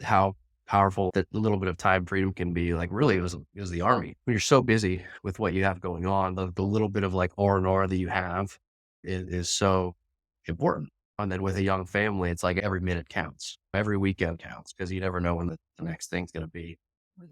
how powerful that little bit of time freedom can be. Like really it was the army. When you're so busy with what you have going on, the little bit of like R&R that you have is so important. And then with a young family, it's like every minute counts. Every weekend counts because you never know when the next thing's going to be.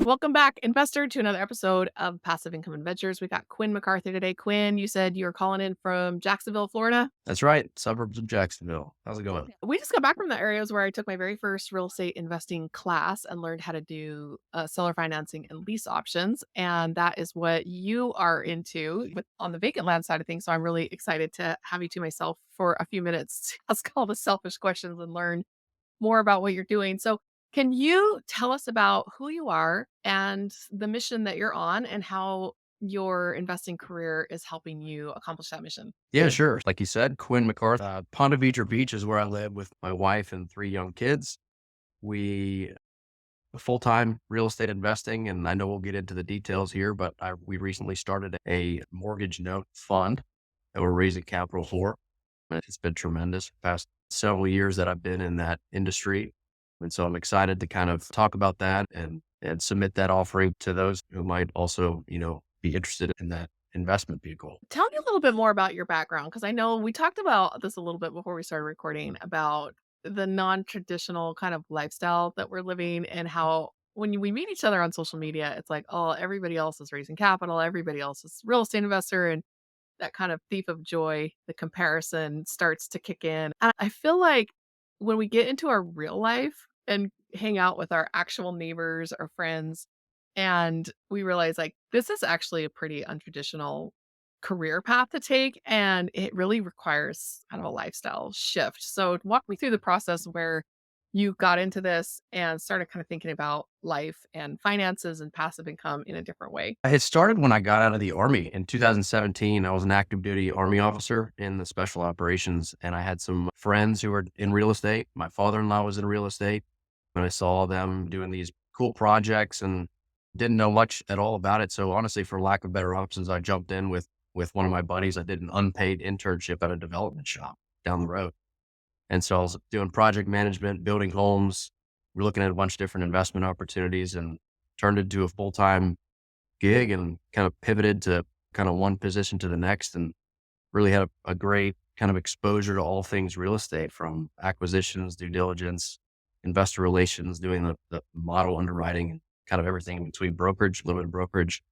Welcome back, investor, to another episode of Passive Income Adventures. We got Quinn McArthur today. Quinn, you said you were calling in from Jacksonville, Florida. That's right. Suburbs of Jacksonville. How's it going? Yeah. We just got back from the areas where I took my very first real estate investing class and learned how to do seller financing and lease options. And that is what you are into on the vacant land side of things. So I'm really excited to have you to myself for a few minutes to ask all the selfish questions and learn more about what you're doing. So, can you tell us about who you are and the mission that you're on and how your investing career is helping you accomplish that mission? Yeah, sure. Like you said, Quinn McArthur, Ponte Vedra Beach is where I live with my wife and three young kids. We full-time real estate investing, and I know we'll get into the details here, but we recently started a mortgage note fund that we're raising capital for. And it's been tremendous past several years that I've been in that industry. And so I'm excited to kind of talk about that and submit that offering to those who might also, be interested in that investment vehicle. Tell me a little bit more about your background because I know we talked about this a little bit before we started recording about the non-traditional kind of lifestyle that we're living and how when we meet each other on social media, it's like, oh, everybody else is raising capital, everybody else is real estate investor, and that kind of thief of joy, the comparison starts to kick in. And I feel like when we get into our real life and hang out with our actual neighbors or friends, and we realize like this is actually a pretty untraditional career path to take. And it really requires kind of a lifestyle shift. So walk me through the process where you got into this and started kind of thinking about life and finances and passive income in a different way. I had started when I got out of the Army in 2017. I was an active duty Army officer in the special operations, and I had some friends who were in real estate. My father-in-law was in real estate, and I saw them doing these cool projects and didn't know much at all about it. So honestly, for lack of better options, I jumped in with one of my buddies. I did an unpaid internship at a development shop down the road. And so I was doing project management, building homes. We're looking at a bunch of different investment opportunities and turned into a full-time gig and kind of pivoted to kind of one position to the next and really had a great kind of exposure to all things real estate from acquisitions, due diligence, investor relations, doing the model underwriting and kind of everything in between brokerage, limited brokerage.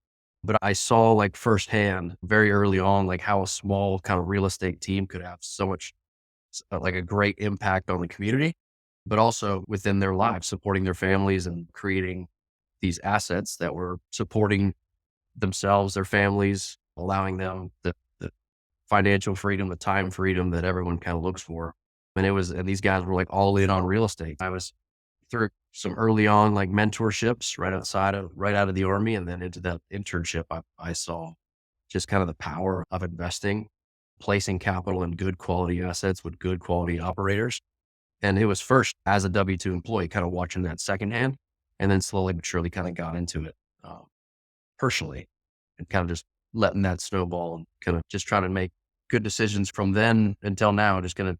But I saw like firsthand very early on, like how a small kind of real estate team could have so much like a great impact on the community, but also within their lives, supporting their families and creating these assets that were supporting themselves, their families, allowing them the financial freedom, the time freedom that everyone kind of looks for. And these guys were like all in on real estate. I was through some early on like mentorships right out of the Army and then into that internship. I saw just kind of the power of investing, placing capital in good quality assets with good quality operators. And it was first as a W-2 employee, kind of watching that secondhand, and then slowly but surely kind of got into it personally and kind of just letting that snowball and kind of just trying to make good decisions from then until now, just kind of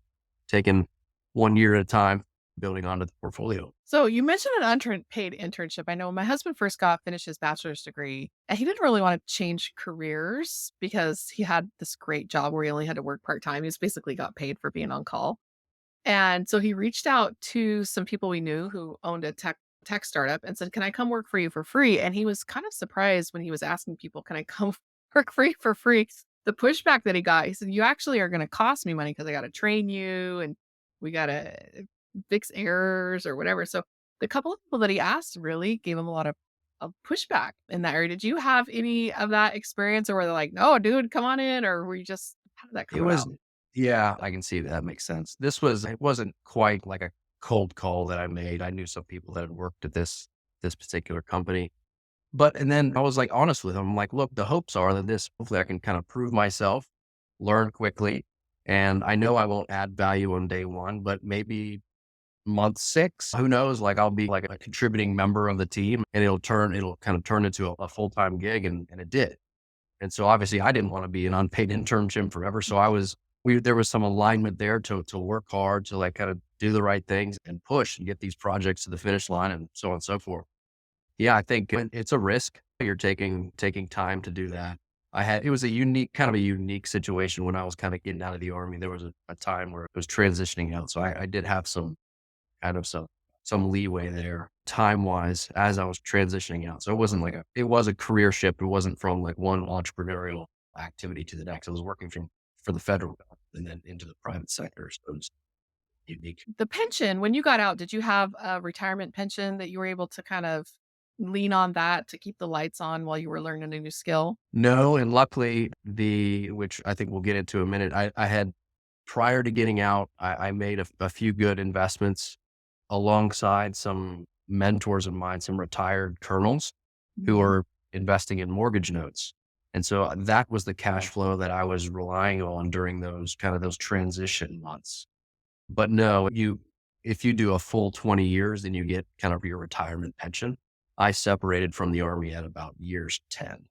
taking 1 year at a time, building onto the portfolio. So you mentioned an unpaid internship. I know when my husband first finished his bachelor's degree, and he didn't really want to change careers because he had this great job where he only had to work part time. He was basically got paid for being on call. And so he reached out to some people we knew who owned a tech startup and said, "Can I come work for you for free?" And he was kind of surprised when he was asking people, "Can I come work for free?" The pushback that he got, he said, "You actually are going to cost me money because I got to train you and we got to fix errors or whatever." So the couple of people that he asked really gave him a lot of pushback in that area. Did you have any of that experience or were they like, "No, dude, come on in," or were you just, how did that It come was, about? yeah, I can see that makes sense. It wasn't quite like a cold call that I made. I knew some people that had worked at this particular company. And then I was like honest with him. I'm like, look, the hopes are that hopefully I can kind of prove myself, learn quickly. And I know I won't add value on day one, but maybe month 6, who knows? Like I'll be like a contributing member of the team and it'll kind of turn into a full-time gig. And it did. And so obviously I didn't want to be an unpaid internship forever. So there was some alignment there to work hard, to like kind of do the right things and push and get these projects to the finish line and so on and so forth. Yeah, I think it's a risk. You're taking time to do that. It was a unique kind of a unique situation when I was kind of getting out of the army. There was a time where it was transitioning out. So I did have some kind of some leeway there time wise as I was transitioning out. So it wasn't like it was a career shift. It wasn't from like one entrepreneurial activity to the next. I was working for the federal government and then into the private sector. So it was unique. The pension, when you got out, did you have a retirement pension that you were able to kind of lean on that to keep the lights on while you were learning a new skill? No, and luckily which I think we'll get into in a minute, I had prior to getting out, I made a few good investments alongside some mentors of mine, some retired colonels who Mhm. were investing in mortgage notes. And so that was the cash flow that I was relying on during those transition months. But no, if you do a full 20 years, then you get kind of your retirement pension. I separated from the army at about years 10.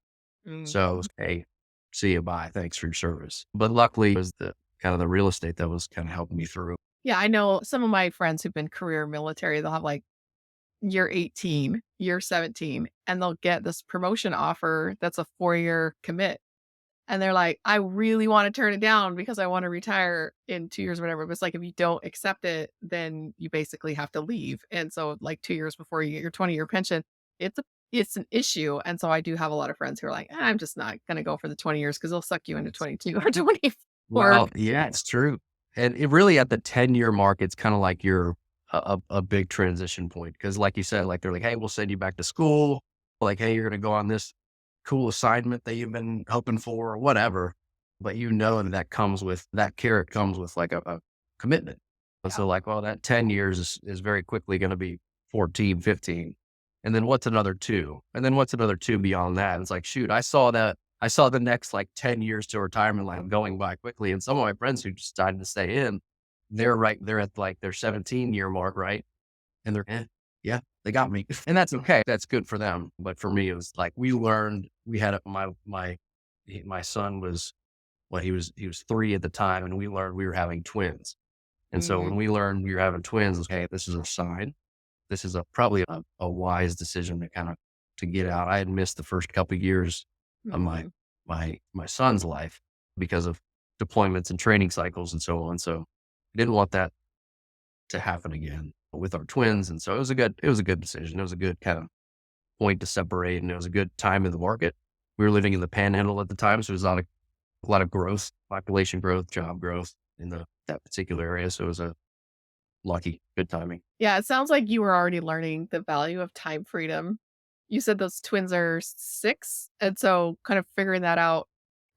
Mm. So, hey, see you, bye. Thanks for your service. But luckily, it was the kind of the real estate that was kind of helping me through. Yeah, I know some of my friends who've been career military, they'll have like year 18, year 17, and they'll get this promotion offer that's a 4-year commit. And they're like, I really want to turn it down because I want to retire in 2 years or whatever. But it's like, if you don't accept it, then you basically have to leave. And so like 2 years before you get your 20-year pension, it's a it's an issue. And so I do have a lot of friends who are like, I'm just not going to go for the 20 years because they'll suck you into 22 or 24. Well, yeah, it's true. And it really at the 10-year mark, it's kind of like you're a big transition point. Because like you said, like they're like, hey, we'll send you back to school. Like, hey, you're going to go on this cool assignment that you've been hoping for or whatever. But you know that carrot comes with like a commitment. And Yeah. so like, well, that 10 years is very quickly going to be 14, 15. And then what's another two? And then what's another two beyond that? And it's like, shoot, I saw the next like 10 years to retirement line going by quickly. And some of my friends who decided to stay in, they're at like their 17-year mark, right? And they're, yeah, they got me. And that's okay. That's good for them. But for me, it was like we had my son was, he was 3 at the time, and we learned we were having twins. And so Mm, when we learned we were having twins, okay, this is a sign. This is probably a wise decision to kind of to get out. I had missed the first couple of years of mhm. my son's life because of deployments and training cycles and so on. So I didn't want that to happen again with our twins. And so it was a good decision. It was a good kind of point to separate, and it was a good time in the market. We were living in the panhandle at the time, so there was a lot of growth, population growth, job growth in that particular area. So it was a lucky, good timing. Yeah, it sounds like you were already learning the value of time freedom. You said those twins are 6, and so kind of figuring that out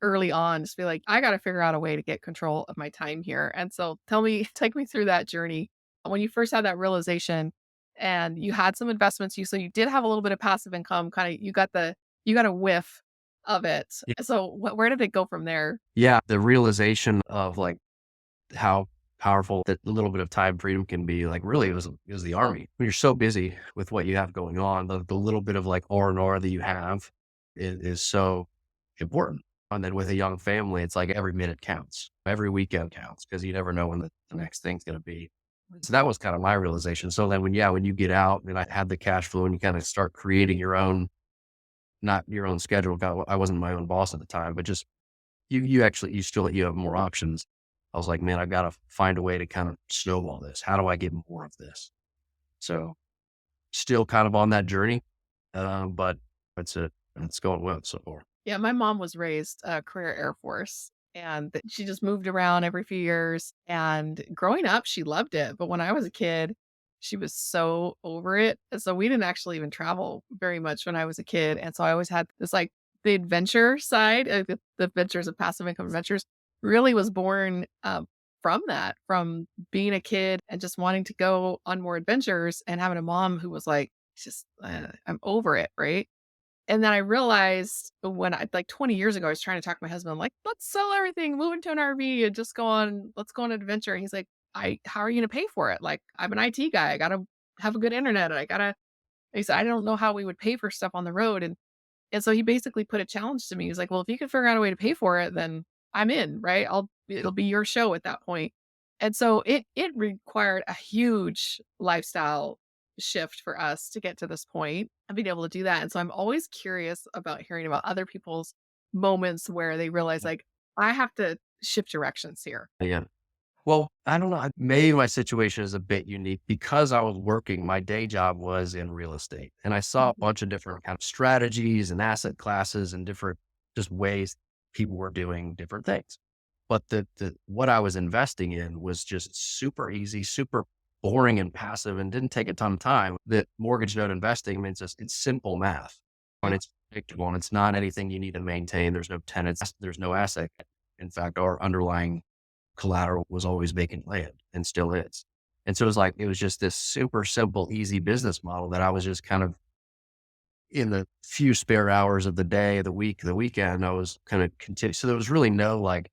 early on, just be like, "I gotta figure out a way to get control of my time here." And so tell me take me through that journey. When you first had that realization and you had some investments, you did have a little bit of passive income, kinda you got a whiff of it. So where did it go from there? Yeah, the realization of like how powerful that little bit of time freedom can be. Like really, it was the army. When you're so busy with what you have going on, the little bit of like R&R that you have is so important. And then with a young family, it's like every minute counts, every weekend counts because you never know when the next thing's going to be. So that was kind of my realization. So then when you get out and I had the cash flow and you kind of start creating your own, not your own schedule. I wasn't my own boss at the time, but just you have more options. I was like, man, I've got to find a way to kind of snowball this. How do I get more of this? So still kind of on that journey, but it's going well so far. Yeah, my mom was raised career Air Force and she just moved around every few years. And growing up, she loved it. But when I was a kid, she was so over it. And so we didn't actually even travel very much when I was a kid. And so I always had this like the adventure side, the adventures of passive income adventures really was born from that, from being a kid and just wanting to go on more adventures and having a mom who was like, just, I'm over it. Right. And then I realized when I like 20 years ago, I was trying to talk to my husband, I'm like, let's sell everything, move into an RV and just let's go on an adventure. And he's like, how are you gonna pay for it? Like, I'm an IT guy. I gotta have a good internet. He said, I don't know how we would pay for stuff on the road. And so he basically put a challenge to me. He's like, well, if you can figure out a way to pay for it, then I'm in, right? It'll be your show at that point. And so it required a huge lifestyle shift for us to get to this point and being able to do that. And so I'm always curious about hearing about other people's moments where they realize like, I have to shift directions here. Yeah. Well, I don't know. Maybe my situation is a bit unique because I was working. My day job was in real estate, and I saw a Mhm. bunch of different kind of strategies and asset classes and different just ways people were doing different things. But the what I was investing in was just super easy, super boring and passive, and didn't take a ton of time. That mortgage note investing means it's simple math, and Mm. it's predictable, and it's not anything you need to maintain. There's no tenants, there's no asset. In fact, our underlying collateral was always vacant land and still is. And so it was just this super simple, easy business model that I was just kind of in the few spare hours of the day, of the week, the weekend, I was kind of continue. So there was really no like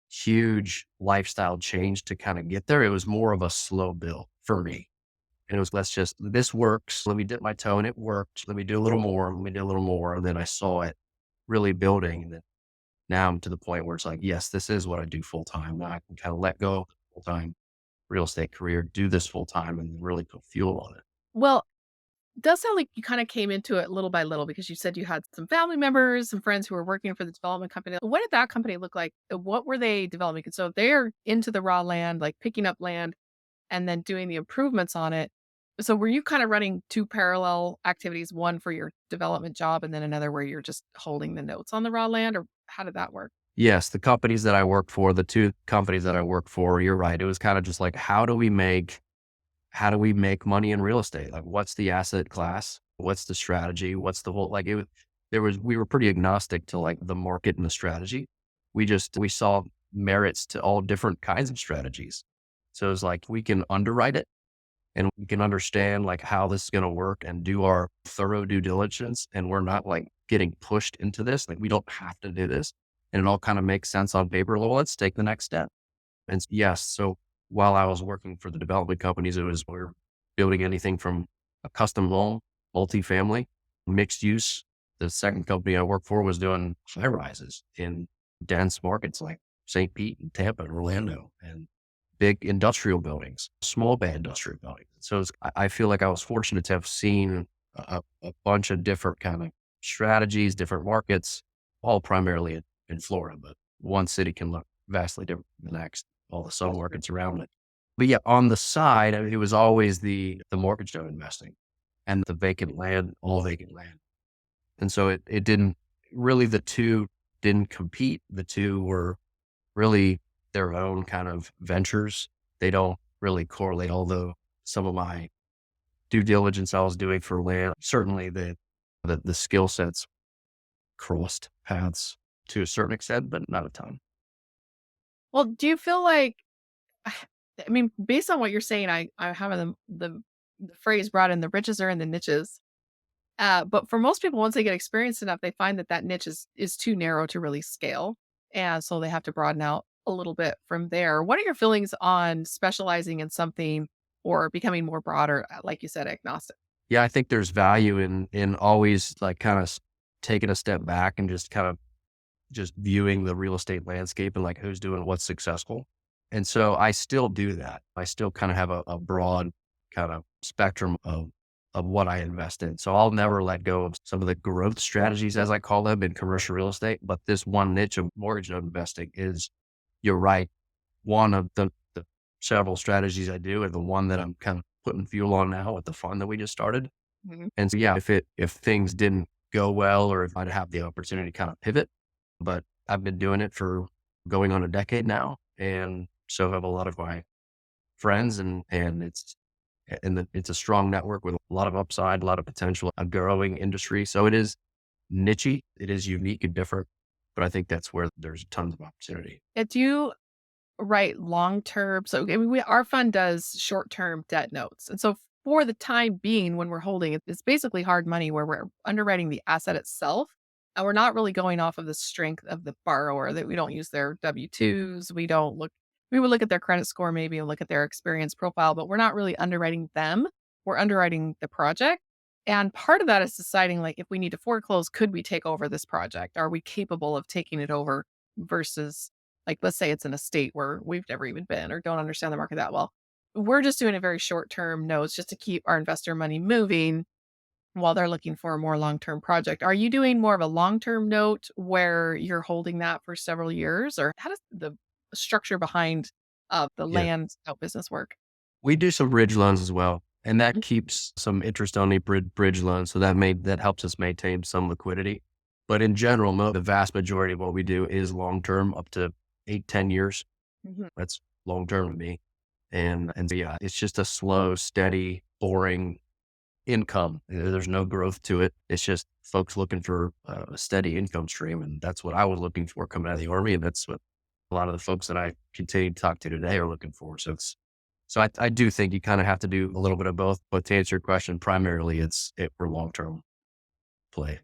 huge lifestyle change to kind of get there. It was more of a slow build for me. And it was, this works. Let me dip my toe and it worked. Let me do a little more. Let me do a little more. And then I saw it really building. And then now I'm to the point where it's like, yes, this is what I do full time. Now I can kind of let go of full time real estate career, do this full time and really put fuel on it. Well, it does sound like you kind of came into it little by little because you said you had some family members, some friends who were working for the development company. What did that company look like? What were they developing? So they're into the raw land, like picking up land and then doing the improvements on it. So were you kind of running two parallel activities, one for your development job and then another where you're just holding the notes on the raw land, or how did that work? Yes, the companies that I work for, the two companies that I work for, you're right. It was kind of just like, how do we make money in real estate? Like, what's the asset class? What's the strategy? What's the whole, like, we were pretty agnostic to like the market and the strategy. We saw merits to all different kinds of strategies. So it was like, we can underwrite it and we can understand like how this is going to work and do our thorough due diligence. And we're not like getting pushed into this. Like, we don't have to do this. And it all kind of makes sense on paper. Well, let's take the next step. And yes, so while I was working for the development companies, we were building anything from a custom home, multifamily, mixed use. The second company I worked for was doing high rises in dense markets like St. Pete and Tampa and Orlando and big industrial buildings, small bay industrial buildings. So I feel like I was fortunate to have seen a bunch of different kind of strategies, different markets, all primarily in Florida, but one city can look vastly different than the next, all the submarkets around it. But yeah, on the side, I mean, it was always the mortgage note investing and the vacant land, all vacant land. And so it didn't really, the two didn't compete. The two were really their own kind of ventures. They don't really correlate, although some of my due diligence I was doing for land, certainly the skill sets crossed paths to a certain extent, but not a ton. Well, do you feel like I mean, based on what you're saying, I have the phrase brought in the riches are in the niches. But for most people, once they get experienced enough, they find that that niche is too narrow to really scale, and so they have to broaden out a little bit from there. What are your feelings on specializing in something or becoming more broader, like you said, agnostic? Yeah, I think there's value in always like kind of taking a step back and just kind of just viewing the real estate landscape and like who's doing what's successful. And so I still do that. I still kind of have a broad kind of spectrum of what I invest in. So I'll never let go of some of the growth strategies, as I call them, in commercial real estate. But this one niche of mortgage note investing is, you're right, one of the several strategies I do, and the one that I'm kind of putting fuel on now with the fund that we just started. Mhm. And so, yeah, if things didn't go well, or if I'd have the opportunity to kind of pivot, but I've been doing it for going on a decade now, and so have a lot of my friends, it's a strong network with a lot of upside, a lot of potential, a growing industry. So it is nichey, it is unique and different, but I think that's where there's tons of opportunity. Do you write long term? So I mean, our fund does short term debt notes, and so for the time being, when we're holding it, it's basically hard money where we're underwriting the asset itself, and we're not really going off of the strength of the borrower. That we don't use their W-2s. We don't look. We would look at their credit score maybe and look at their experience profile, but we're not really underwriting them. We're underwriting the project. And part of that is deciding like if we need to foreclose, could we take over this project? Are we capable of taking it over versus like let's say it's in a state where we've never even been or don't understand the market that well. We're just doing a very short-term notes just to keep our investor money moving while they're looking for a more long-term project. Are you doing more of a long-term note where you're holding that for several years, or how does the structure behind, the Yeah. land out business work? We do some bridge loans as well, and that Mm, keeps some interest only bridge loans. So that helps us maintain some liquidity. But in general, the vast majority of what we do is long term, up to 8, 10 years. mhm. That's long term to me. And so, yeah, it's just a slow, steady, boring income. There's no growth to it. It's just folks looking for a steady income stream, and that's what I was looking for coming out of the army, and that's what a lot of the folks that I continue to talk to today are looking for. So I do think you kind of have to do a little bit of both. But to answer your question, primarily it for long term play.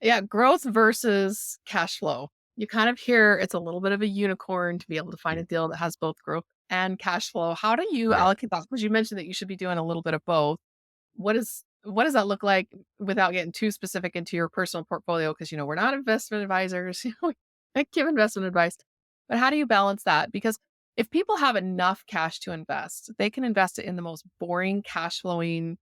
Yeah, growth versus cash flow. You kind of hear it's a little bit of a unicorn to be able to find Yeah. a deal that has both growth and cash flow. How do you Right. allocate that? Because you mentioned that you should be doing a little bit of both. What does that look like without getting too specific into your personal portfolio? Because we're not investment advisors. We give investment advice, but how do you balance that? Because if people have enough cash to invest, they can invest it in the most boring cash flowing,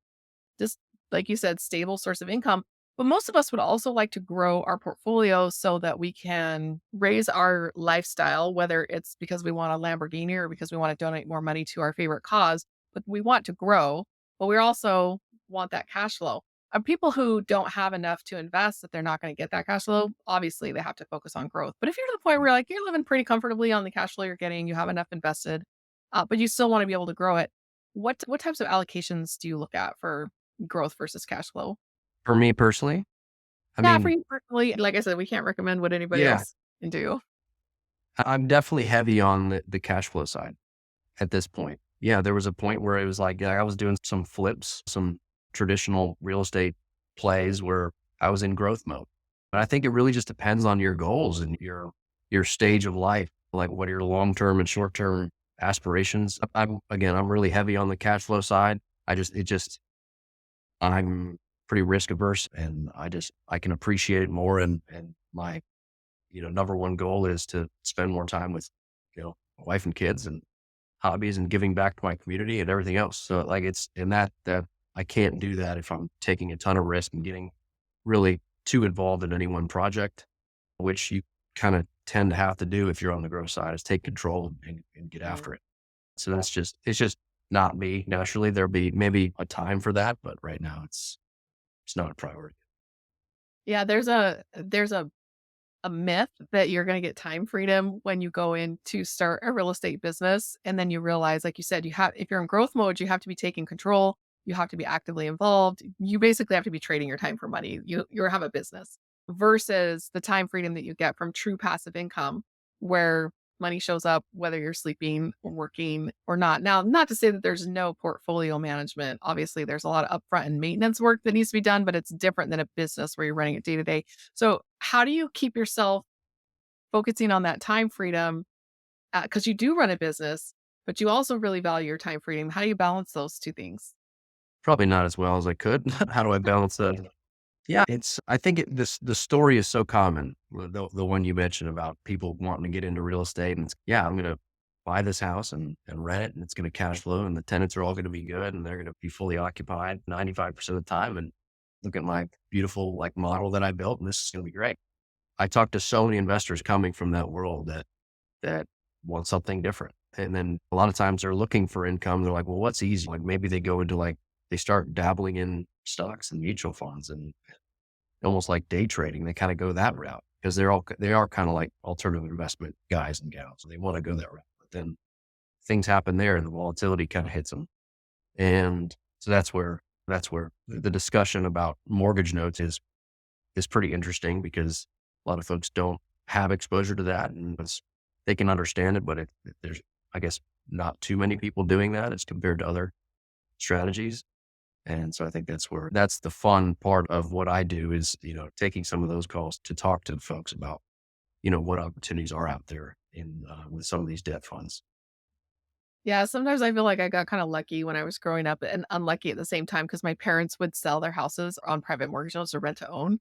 just like you said, stable source of income. But most of us would also like to grow our portfolio so that we can raise our lifestyle, whether it's because we want a Lamborghini or because we want to donate more money to our favorite cause. But we want to grow, but we also want that cash flow. And people who don't have enough to invest, that they're not going to get that cash flow, obviously they have to focus on growth. But if you're to the point where like you're living pretty comfortably on the cash flow you're getting, you have enough invested, but you still want to be able to grow it, what types of allocations do you look at for growth versus cash flow? For me personally, I Yeah, for mean, you personally, like I said, we can't recommend what anybody yeah, else can do. I'm definitely heavy on the cash flow side at this point. Yeah, there was a point where it was like, yeah, I was doing some flips, some traditional real estate plays where I was in growth mode. But I think it really just depends on your goals and your stage of life, like what are your long term and short term aspirations. I'm really heavy on the cash flow side. I'm pretty risk averse, and I can appreciate it more. And my number one goal is to spend more time with my wife and kids and hobbies and giving back to my community and everything else. So like it's in that I can't do that if I'm taking a ton of risk and getting really too involved in any one project, which you kind of tend to have to do if you're on the growth side, is take control and get Mhm. after it. So it's just not me. Naturally, there'll be maybe a time for that, but right now it's not a priority. Yeah, there's a myth that you're gonna get time freedom when you go in to start a real estate business, and then you realize, like you said, if you're in growth mode, you have to be taking control, you have to be actively involved, you basically have to be trading your time for money. You have a business versus the time freedom that you get from true passive income, where money shows up whether you're sleeping, or working, or not. Now, not to say that there's no portfolio management. Obviously, there's a lot of upfront and maintenance work that needs to be done, but it's different than a business where you're running it day to day. So, how do you keep yourself focusing on that time freedom? Because you do run a business, but you also really value your time freedom. How do you balance those two things? Probably not as well as I could. How do I balance that? Yeah, I think the story is so common. The one you mentioned about people wanting to get into real estate, and yeah, I'm gonna buy this house and rent it, and it's gonna cash flow, and the tenants are all gonna be good, and they're gonna be fully occupied 95% of the time, and look at my beautiful like model that I built, and this is gonna be great. I talked to so many investors coming from that world that want something different, and then a lot of times they're looking for income. They're like, well, what's easy? Like maybe they go into they start dabbling in stocks and mutual funds and almost like day trading. They kind of go that route because they are kind of like alternative investment guys and gals. They want to go that route, but then things happen there, and the volatility kind of hits them. And so that's where the discussion about mortgage notes is pretty interesting because a lot of folks don't have exposure to that, and they can understand it, but there's I guess not too many people doing that as compared to other strategies. And so I think that's the fun part of what I do is, taking some of those calls to talk to folks about, what opportunities are out there in with some of these debt funds. Yeah, sometimes I feel like I got kind of lucky when I was growing up and unlucky at the same time because my parents would sell their houses on private mortgage loans or rent to own.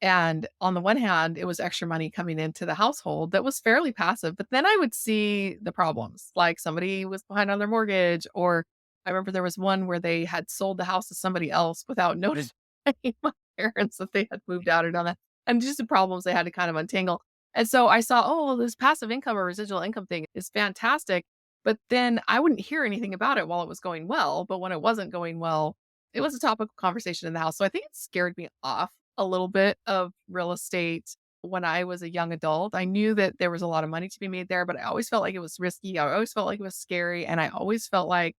And on the one hand, it was extra money coming into the household that was fairly passive, but then I would see the problems, like somebody was behind on their mortgage, or I remember there was one where they had sold the house to somebody else without notifying my parents that they had moved out or done that, and just the problems they had to kind of untangle. And so I saw, oh, well, this passive income or residual income thing is fantastic, but then I wouldn't hear anything about it while it was going well, but when it wasn't going well, it was a topic of conversation in the house. So I think it scared me off a little bit of real estate when I was a young adult. I knew that there was a lot of money to be made there, but I always felt like it was risky. I always felt like it was scary. And I always felt like,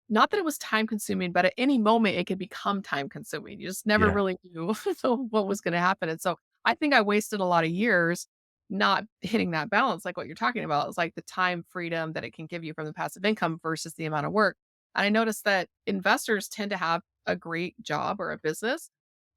not that it was time consuming, but at any moment it could become time consuming. You just never Yeah. really knew what was going to happen. And so I think I wasted a lot of years not hitting that balance, like what you're talking about. It's like the time freedom that it can give you from the passive income versus the amount of work. And I noticed that investors tend to have a great job or a business,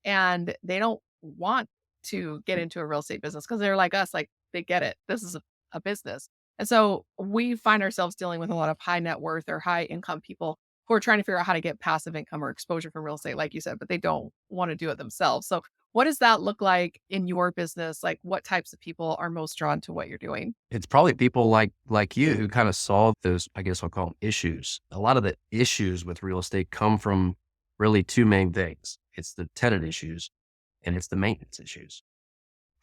and they don't want to get into a real estate business because they're like us, like they get it. This is a business. And so we find ourselves dealing with a lot of high net worth or high income people who are trying to figure out how to get passive income or exposure from real estate, like you said, but they don't want to do it themselves. So what does that look like in your business? Like what types of people are most drawn to what you're doing? It's probably people like you who kind of solve those, I guess I'll call them issues. A lot of the issues with real estate come from really two main things. It's the tenant issues and it's the maintenance issues.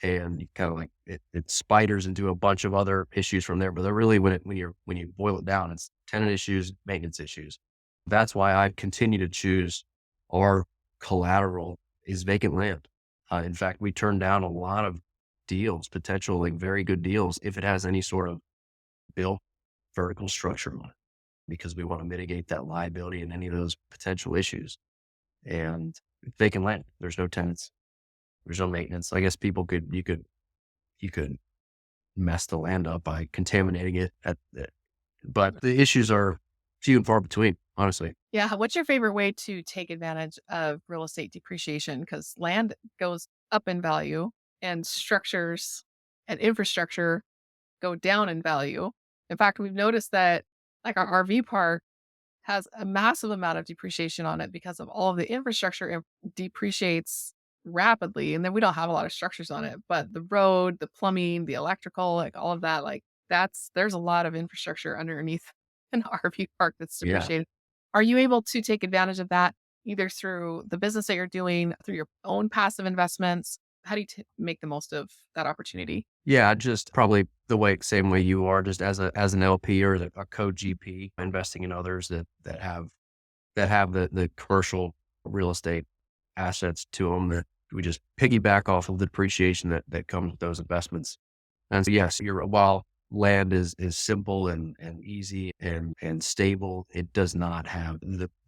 And you kind of like it spiders into a bunch of other issues from there. But they're really when you boil it down, it's tenant issues, maintenance issues. That's why I continue to choose our collateral is vacant land. In fact, we turn down a lot of deals, potential like very good deals, if it has any sort of built vertical structure on it, because we want to mitigate that liability and any of those potential issues. And vacant land, there's no tenants, there's no maintenance. I guess you could mess the land up by contaminating it but the issues are few and far between, honestly. Yeah. What's your favorite way to take advantage of real estate depreciation? Because land goes up in value and structures and infrastructure go down in value. In fact, we've noticed that like our RV park has a massive amount of depreciation on it because of all of the infrastructure depreciates rapidly. And then we don't have a lot of structures on it, but the road, the plumbing, the electrical, like all of that, like there's a lot of infrastructure underneath an RV park that's Yeah. depreciated. Are you able to take advantage of that either through the business that you're doing, through your own passive investments? How do you make the most of that opportunity? Yeah, just probably the same way you are, just as an LP or a co-GP investing in others that have the commercial real estate assets to them that we just piggyback off of the depreciation that comes with those investments. And so, yes, while land is simple and easy and stable, it does not have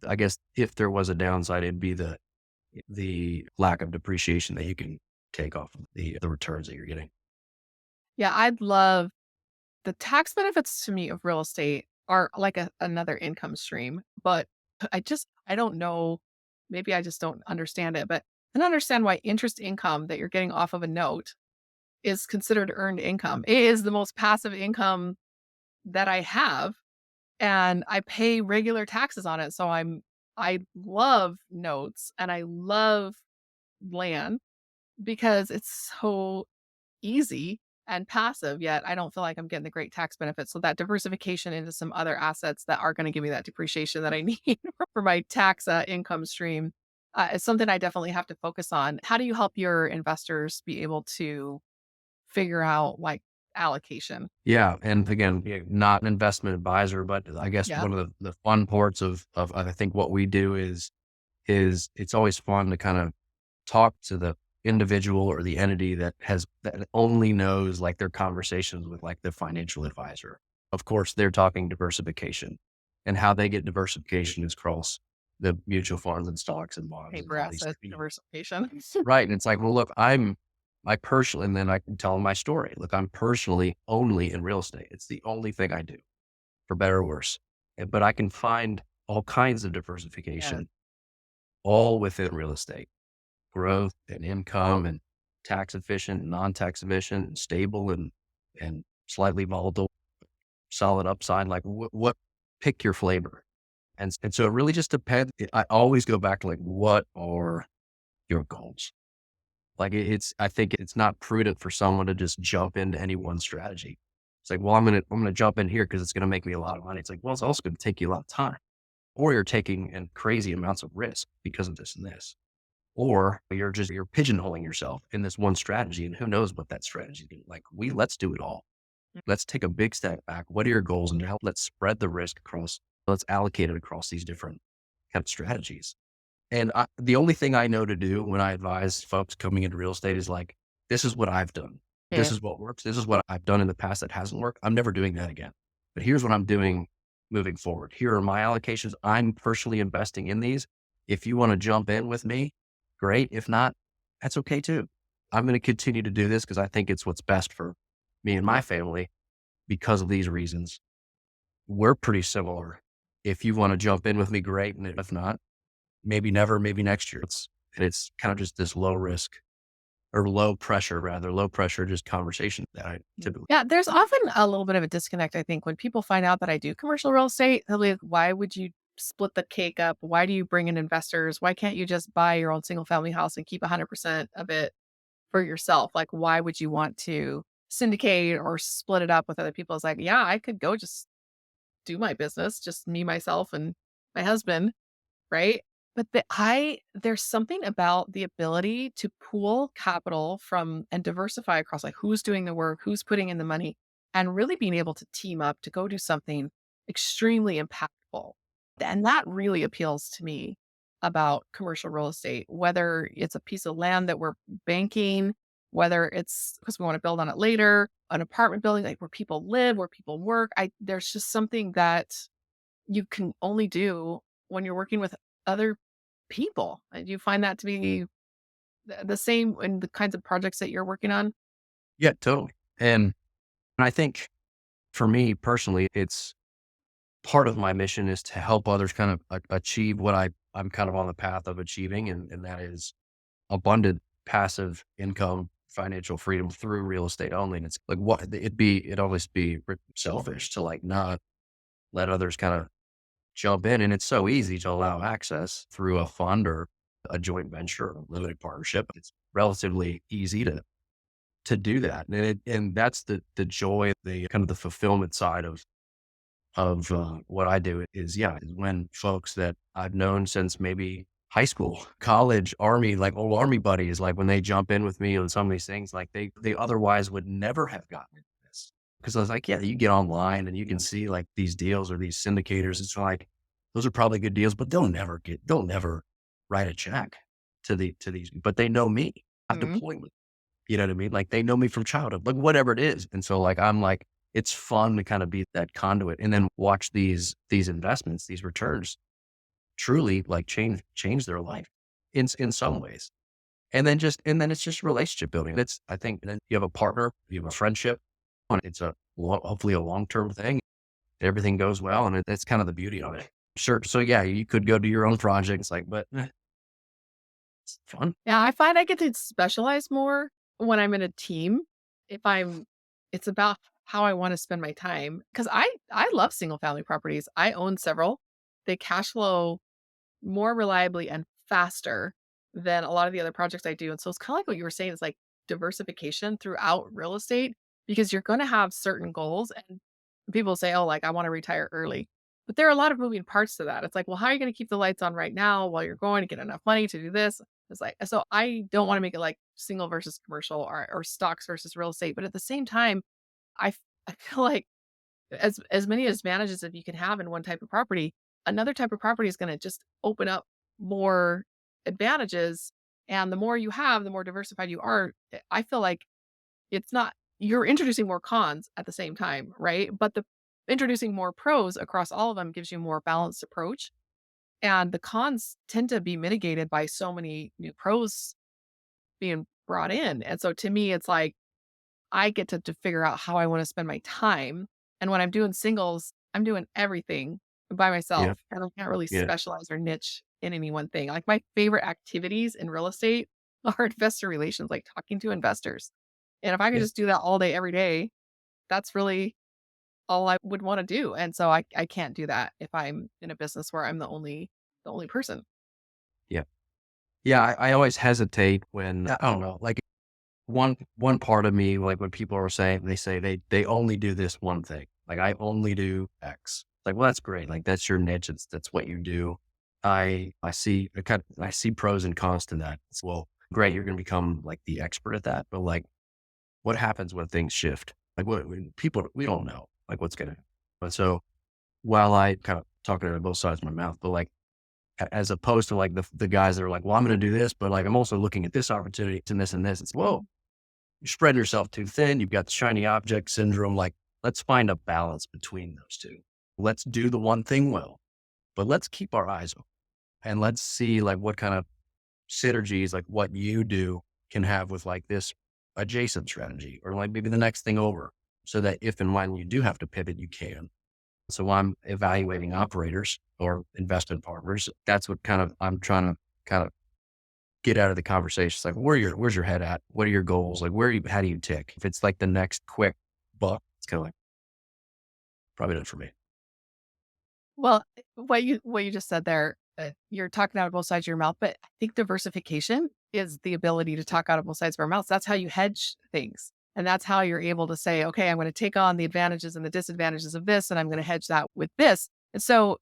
I guess if there was a downside, it'd be the lack of depreciation that you can take off of the returns that you're getting. Yeah, I'd love the tax benefits to me of real estate are like another income stream, but I don't know, maybe I just don't understand it, but I don't understand why interest income that you're getting off of a note is considered earned income. It is the most passive income that I have, and I pay regular taxes on it. So I love notes and I love land because it's so easy and passive, yet I don't feel like I'm getting the great tax benefits. So that diversification into some other assets that are going to give me that depreciation that I need for my tax income stream is something I definitely have to focus on. How do you help your investors be able to figure out like allocation? Yeah, and again, not an investment advisor, but I guess Yeah. one of the fun parts of I think what we do is it's always fun to kind of talk to the individual or the entity that only knows like their conversations with like the financial advisor. Of course, they're talking diversification, and how they get diversification is across the mutual funds and stocks and bonds and Paper all these. asset diversification. Right. And it's like, well, look, I personally, and then I can tell them my story. Look, I'm personally only in real estate. It's the only thing I do, for better or worse. But I can find all kinds of Yeah. diversification all within real estate, growth and income and tax efficient, non-tax efficient, and stable and slightly volatile, solid upside. Like what pick your flavor. And so it really just depends. I always go back to like, what are your goals? Like I think it's not prudent for someone to just jump into any one strategy. It's like, well, I'm gonna jump in here because it's gonna make me a lot of money. It's like, well, it's also gonna take you a lot of time, or you're taking in crazy amounts of risk because of this and this, or you're pigeonholing yourself in this one strategy, and who knows what that strategy is. Like, let's do it all. Let's take a big step back. What are your goals, and how? Let's spread the risk across. Let's allocate it across these different kind of strategies. And the only thing I know to do when I advise folks coming into real estate is like, this is what I've done. This Okay. is what works. This is what I've done in the past that hasn't worked. I'm never doing that again. But here's what I'm doing moving forward. Here are my allocations. I'm personally investing in these. If you want to jump in with me, great. If not, that's okay too. I'm going to continue to do this because I think it's what's best for me and my family because of these reasons. We're pretty similar. If you want to jump in with me, great. And if not, maybe never, maybe next year. It's kind of just this low risk or low pressure, just conversation that I typically. Yeah, there's often a little bit of a disconnect, I think, when people find out that I do commercial real estate. They'll be like, why would you split the cake up? Why do you bring in investors? Why can't you just buy your own single family house and keep 100% of it for yourself? Like, why would you want to syndicate or split it up with other people? It's like, yeah, I could go just do my business, just me, myself, and my husband. Right? But there's something about the ability to pool capital from and diversify across like who's doing the work, who's putting in the money, and really being able to team up to go do something extremely impactful. And that really appeals to me about commercial real estate, whether it's a piece of land that we're banking, whether it's because we want to build on it later, an apartment building like where people live, where people work. There's just something that you can only do when you're working with other people. Do you find that to be the same in the kinds of projects that you're working on? Yeah, totally. And I think for me personally, it's part of my mission is to help others kind of achieve what I'm kind of on the path of achieving. And that is abundant passive income, financial freedom through real estate only. And it's like, it'd always be selfish to like not let others kind of jump in. And it's so easy to allow access through a fund or a joint venture or a limited partnership. It's relatively easy to do that. And that's the joy, the kind of the fulfillment side of what I do is when folks that I've known since maybe high school, college, army, like old army buddies, like when they jump in with me on some of these things, like they otherwise would never have gotten into this. Cause I was like, yeah, you get online and you can see like these deals or these syndicators. It's like, those are probably good deals, but they'll never write a check to these, but they know me. I've Mhm. deployed with, you know what I mean? Like they know me from childhood, like whatever it is. And so like, I'm like, it's fun to kind of be that conduit and then watch these investments, these returns truly like change their life in some ways. And then it's just relationship building. It's I think then you have a partner, you have a friendship, and it's hopefully a long-term thing. Everything goes well, and that's kind of the beauty of it. Sure. So yeah, you could go do your own projects, like, but it's fun. Yeah, I find I get to specialize more when I'm in a team. If I'm It's about how I want to spend my time because I love single family properties. I own several. They cash flow more reliably and faster than a lot of the other projects I do. And so it's kind of like what you were saying, it's like diversification throughout real estate because you're going to have certain goals and people say, oh, like I want to retire early. But there are a lot of moving parts to that. It's like, well, how are you going to keep the lights on right now while you're going to get enough money to do this? It's like, so I don't want to make it like single versus commercial or stocks versus real estate. But at the same time, I feel like as many advantages that you can have in one type of property, another type of property is gonna just open up more advantages, and the more you have, the more diversified you are. I feel like it's not you're introducing more cons at the same time, right? But the introducing more pros across all of them gives you a more balanced approach, and the cons tend to be mitigated by so many new pros being brought in, and so to me, it's like I get to figure out how I wanna spend my time, and when I'm doing singles, I'm doing everything by Yeah. myself, and I can't really Yeah. specialize or niche in any one thing. Like, my favorite activities in real estate are investor relations, like talking to investors, and if I could Yeah. just do that all day, every day, that's really all I would wanna do, and so I can't do that if I'm in a business where I'm the only person. Yeah. Yeah, I always hesitate when I don't know, like one part of me, like when people are saying they say they only do this one thing. Like I only do X. Like, well, that's great. Like that's your niche. That's what you do. I see pros and cons to that. It's, well, great, you're gonna become like the expert at that. But like what happens when things shift? Like what when people we don't know like what's gonna but so while I kind of talking out of both sides of my mouth, but like as opposed to like the guys that are like, well, I'm going to do this, but like I'm also looking at this opportunity and this and this. It's whoa, you spread yourself too thin. You've got the shiny object syndrome. Like, let's find a balance between those two. Let's do the one thing well, but let's keep our eyes open and let's see like what kind of synergies, like what you do can have with like this adjacent strategy or like maybe the next thing over so that if and when you do have to pivot, you can. So I'm evaluating operators or investment partners. That's what kind of I'm trying to kind of get out of the conversation. It's like, where's your head at? What are your goals? Like, how do you tick? If it's like the next quick buck, it's kind of like, probably not for me. Well, what you just said there, you're talking out of both sides of your mouth, but I think diversification is the ability to talk out of both sides of our mouths. That's how you hedge things. And that's how you're able to say, okay, I'm going to take on the advantages and the disadvantages of this, and I'm going to hedge that with this. And so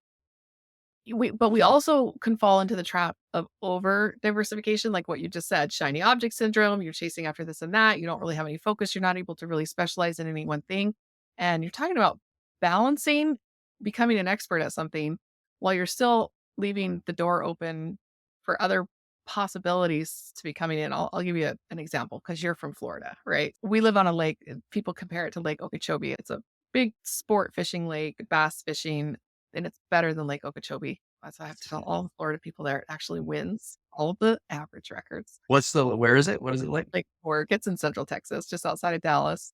but we also can fall into the trap of over diversification, like what you just said, shiny object syndrome. You're chasing after this and that. You don't really have any focus. You're not able to really specialize in any one thing. And you're talking about balancing becoming an expert at something while you're still leaving the door open for other possibilities to be coming in. I'll give you an example because you're from Florida, right? We live on a lake. People compare it to Lake Okeechobee. It's a big sport fishing lake, bass fishing, and it's better than Lake Okeechobee. That's why I have to tell all the Florida people there, it actually wins all of the average records. Where is it? What is it like? Lake Fork, it's in Central Texas, just outside of Dallas.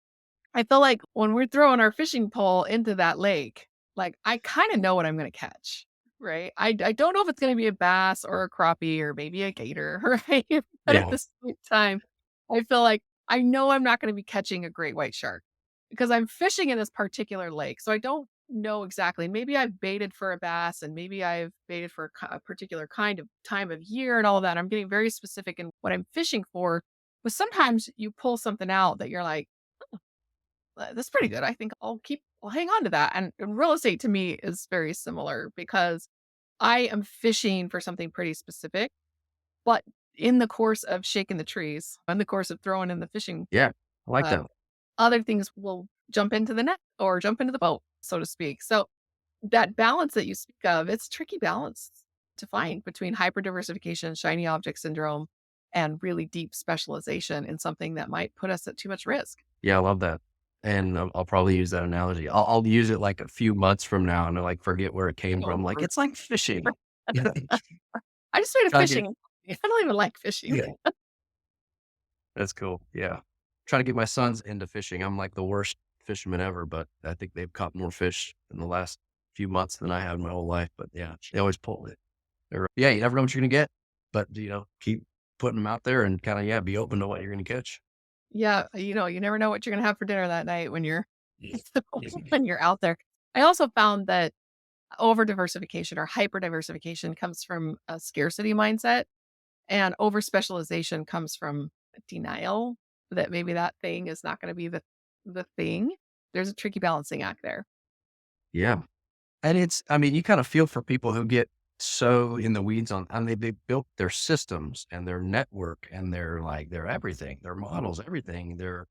I feel like when we're throwing our fishing pole into that lake, like I kind of know what I'm going to catch, right? I don't know if it's going to be a bass or a crappie or maybe a gator, right? But at Yeah. the same time, I feel like I know I'm not going to be catching a great white shark because I'm fishing in this particular lake. So I don't know exactly. Maybe I've baited for a bass and maybe I've baited for a particular kind of time of year and all of that. I'm getting very specific in what I'm fishing for. But sometimes you pull something out that you're like, that's pretty good. I think I'll hang on to that. And real estate to me is very similar because I am fishing for something pretty specific, but in the course of shaking the trees, in the course of throwing in the fishing, Yeah. I like uh, that. other things will jump into the net or jump into the boat, so to speak. So that balance that you speak of, it's a tricky balance to find between hyper diversification, shiny object syndrome, and really deep specialization in something that might put us at too much risk. Yeah. I love that. And I'll probably use that analogy. I'll use it like a few months from now and like forget where it came from. Like, it's like fishing. Yeah. I just made a Try to get, fishing. I don't even like fishing. yeah. That's cool. Yeah. Trying to get my sons into fishing. I'm like the worst fisherman ever, but I think they've caught more fish in the last few months than I have in my whole life. But yeah, they always pull it. Yeah, you never know what you're going to get, but keep putting them out there and kind of, yeah, be open to what you're going to catch. Yeah, you never know what you're gonna have for dinner that night when you're Yeah. when you're out there. I also found that over diversification or hyper diversification comes from a scarcity mindset, and over specialization comes from denial that maybe that thing is not gonna be the thing. There's a tricky balancing act there. Yeah. And I mean, you kind of feel for people who get so in the weeds I mean, they built their systems and their network and their everything, their models, everything. They're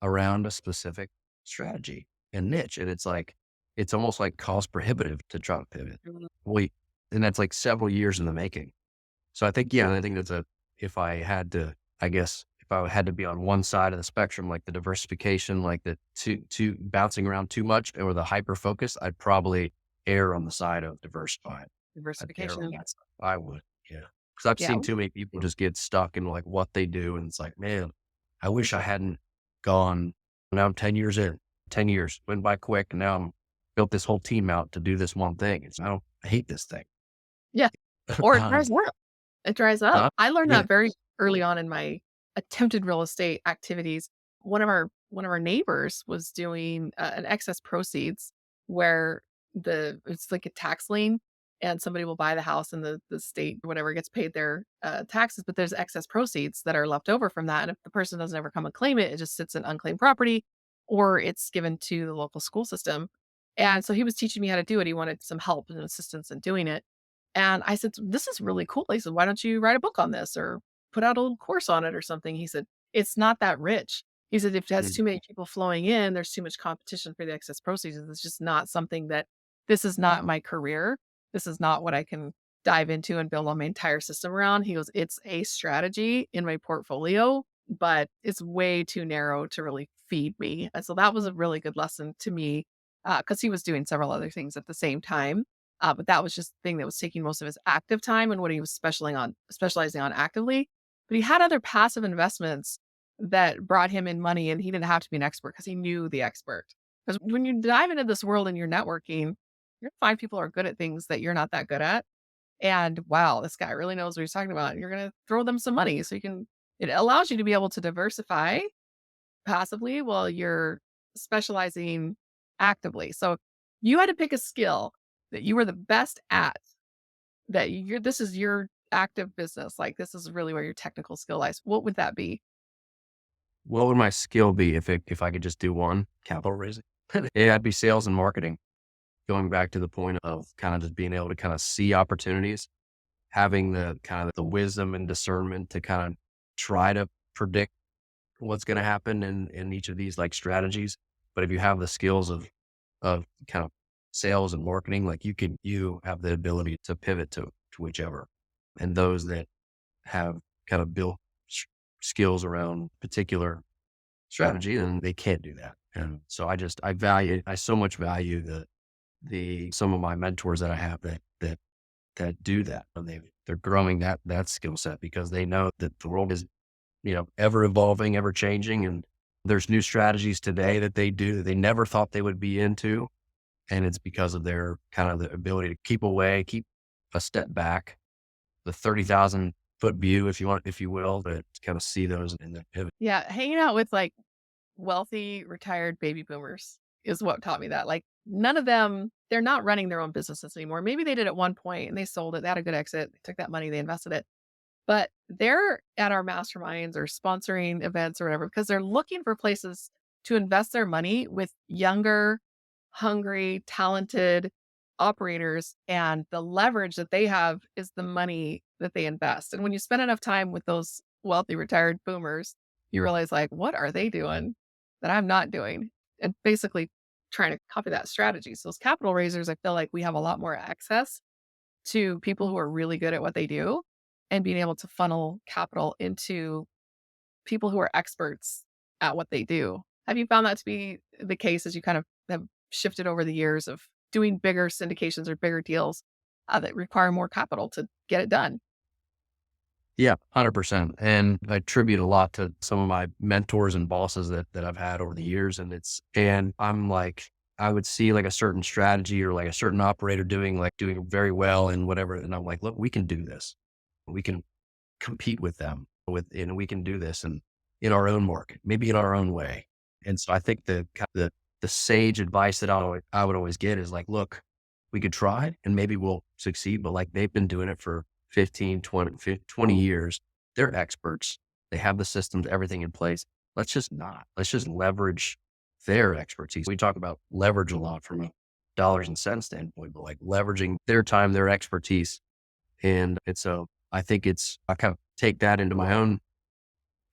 around a specific strategy and niche. And it's like, it's almost like cost prohibitive to try to pivot. Mhm. We, and that's like several years in the making. So I think, yeah, I think if I had to, I guess, if I had to be on one side of the spectrum, like the diversification, like the too bouncing around too much or the hyper focus, I'd probably err on the side of diversifying. I'd err on Diversification. that side. I would. Yeah. Cause I've Yeah. seen too many people just get stuck in like what they do. And it's like, man, I wish I hadn't gone. Now I'm 10 years in, 10 years went by quick. And now I'm built this whole team out to do this one thing. I hate this thing. Yeah. Or it Um, dries up. It dries up. huh? I learned Yeah. that very early on in my attempted real estate activities. One of our neighbors was doing an excess proceeds where the it's like a tax lien, and somebody will buy the house and the state, whatever, gets paid their taxes, but there's excess proceeds that are left over from that. And if the person doesn't ever come and claim it, it just sits in unclaimed property or it's given to the local school system. And so he was teaching me how to do it. He wanted some help and assistance in doing it. And I said, "This is really cool." He said, "Why don't you write a book on this or put out a little course on it or something?" He said, "It's not that rich." He said, "If it has Mm. too many people flowing in, there's too much competition for the excess proceeds. It's just not something that this is not my career. This is not what I can dive into and build on my entire system around." He goes, "It's a strategy in my portfolio, but it's way too narrow to really feed me." And so that was a really good lesson to me because he was doing several other things at the same time. But that was just the thing that was taking most of his active time and what he was specializing on actively. But he had other passive investments that brought him in money, and he didn't have to be an expert because he knew the expert. Because when you dive into this world and you're networking, you're gonna find people are good at things that you're not that good at. And wow, this guy really knows what he's talking about. You're gonna throw them some money so you can it allows you to be able to diversify passively while you're specializing actively. So you had to pick a skill that you were the best at, that you're this is your active business. Like this is really where your technical skill lies. What would that be? What would my skill be if I could just do one? Capital raising. Yeah, I'd be sales and marketing. Going back to the point of kind of just being able to kind of see opportunities, having the kind of the wisdom and discernment to kind of try to predict what's going to happen in each of these like strategies. But if you have the skills of kind of sales and marketing, like you have the ability to pivot to whichever. And those that have kind of built skills around particular strategy, then they can't do that. And so I so much value the some of my mentors that I have that do that. And they're growing that skill set because they know that the world is, ever evolving, ever changing. And there's new strategies today that they do that they never thought they would be into. And it's because of their kind of the ability to keep away, keep a step back, the 30,000-foot view, if you will, to kind of see those in the pivot. Yeah, hanging out with like wealthy retired baby boomers is what taught me that. Like none of them, they're not running their own businesses anymore. Maybe they did at one point and they sold it. They had a good exit. They took that money, they invested it. But they're at our masterminds or sponsoring events or whatever because they're looking for places to invest their money with younger, hungry, talented operators. And the leverage that they have is the money that they invest. And when you spend enough time with those wealthy retired boomers, you realize, like, what are they doing that I'm not doing? And basically trying to copy that strategy. So, as capital raisers, I feel like we have a lot more access to people who are really good at what they do and being able to funnel capital into people who are experts at what they do. Have you found that to be the case as you kind of have shifted over the years of doing bigger syndications or bigger deals that require more capital to get it done? Yeah, 100%. And I attribute a lot to some of my mentors and bosses that I've had over the years. And I'm like, I would see like a certain strategy or like a certain operator doing very well and whatever. And I'm like, look, we can do this. We can compete with them and we can do this and in our own market, maybe in our own way. And so I think the sage advice that I would always get is like, look, we could try and maybe we'll succeed, but like they've been doing it for 15, 20 years. They're experts. They have the systems, everything in place. Let's just not. Let's just leverage their expertise. We talk about leverage a lot from a dollars and cents standpoint, but like leveraging their time, their expertise. And so I kind of take that into my own,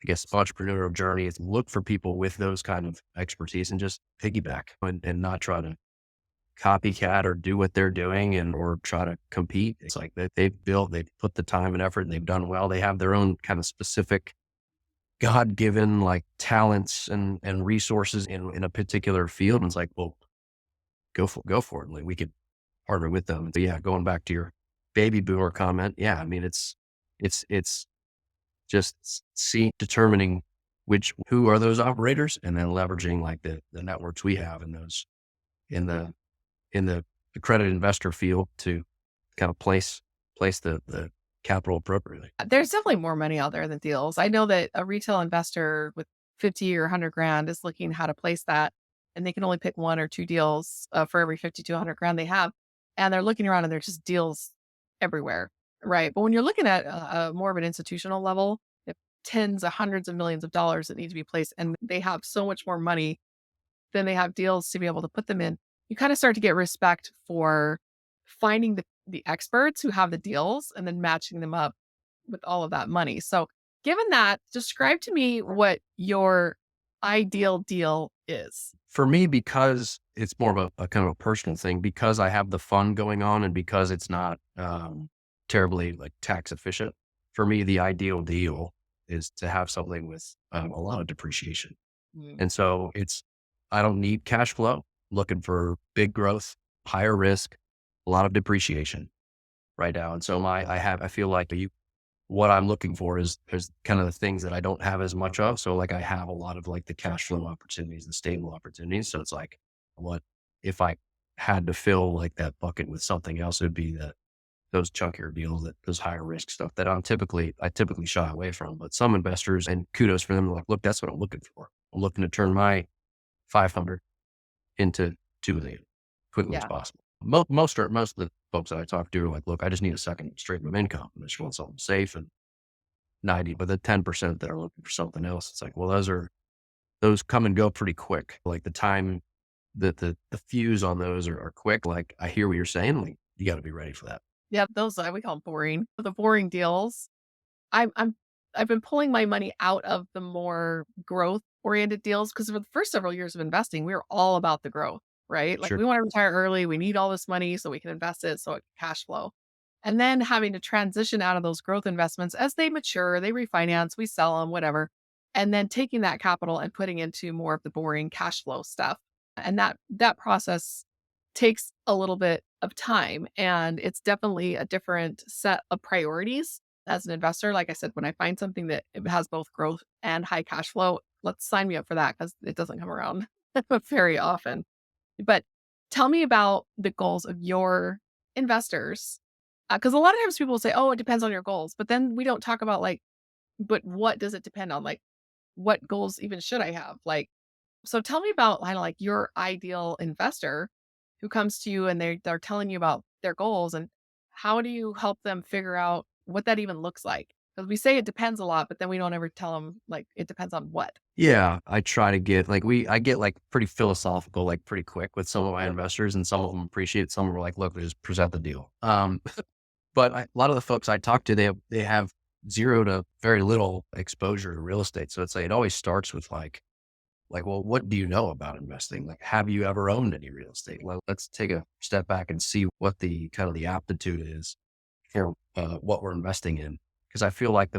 I guess, entrepreneurial journey is look for people with those kind of expertise and just piggyback and not try to copycat or do what they're doing or try to compete. It's like they've put the time and effort and they've done well. They have their own kind of specific God-given like talents and resources in a particular field. And it's like, well, go for it. Like we could partner with them. But yeah, going back to your baby boomer comment. Yeah. I mean, it's just determining who are those operators and then leveraging like the networks we have in those, in the, in the accredited investor field to kind of place the capital appropriately. There's definitely more money out there than deals. I know that a retail investor with 50 or 100 grand is looking how to place that, and they can only pick one or two deals for every 50 to 100 grand they have. and they're looking around and there's just deals everywhere, right? But when you're looking at more of an institutional level, if tens of hundreds of millions of dollars that need to be placed and they have so much more money than they have deals to be able to put them in, you kind of start to get respect for finding the experts who have the deals and then matching them up with all of that money. So, given that, describe to me what your ideal deal is. For me, because it's more of a kind of a personal thing, because I have the fun going on and because it's not terribly like tax efficient. For me, the ideal deal is to have something with a lot of depreciation. Mm. And so I don't need cash flow, looking for big growth, higher risk, a lot of depreciation right now. And so I feel like what I'm looking for is kind of the things that I don't have as much of. So like I have a lot of like the cash flow opportunities, the stable opportunities. So it's like, what if I had to fill like that bucket with something else? It'd be those chunkier deals, those higher risk stuff that I typically shy away from. But some investors, and kudos for them, are like, look, that's what I'm looking for. I'm looking to turn my 500 into 2 million quickly as Yeah. possible. Most of the folks that I talk to are like, look, I just need a second stream of income. I just want something safe and 90, but the 10% that are looking for something else, it's like, well, those come and go pretty quick. Like the time that the fuse on those are quick. Like I hear what you're saying. Like you got to be ready for that. Yeah, those we call 'em boring. The boring deals, I'm I've been pulling my money out of the more growth oriented deals because for the first several years of investing, we were all about the growth, right? Like Sure. we want to retire early, we need all this money so we can invest it so it can cash flow. And then having to transition out of those growth investments as they mature, they refinance, we sell them, whatever. And then taking that capital and putting into more of the boring cash flow stuff. And that process takes a little bit of time and it's definitely a different set of priorities as an investor. Like I said, when I find something that it has both growth and high cash flow, let's sign me up for that because it doesn't come around very often. But tell me about the goals of your investors. Because a lot of times people will say, oh, it depends on your goals. But then we don't talk about like, but what does it depend on? Like, what goals even should I have? Like, so tell me about kind of like your ideal investor who comes to you and they're telling you about their goals and how do you help them figure out what that even looks like? Because we say it depends a lot, but then we don't ever tell them like it depends on what. Yeah, I try to get like I get like pretty philosophical, like pretty quick with some of my investors, and some of them appreciate it. Some are like, look, just present the deal. But a lot of the folks I talk to, they have zero to very little exposure to real estate. So it's like it always starts with well, what do you know about investing? Like, have you ever owned any real estate? Well, let's take a step back and see what the kind of the aptitude is for what we're investing in. Because I feel like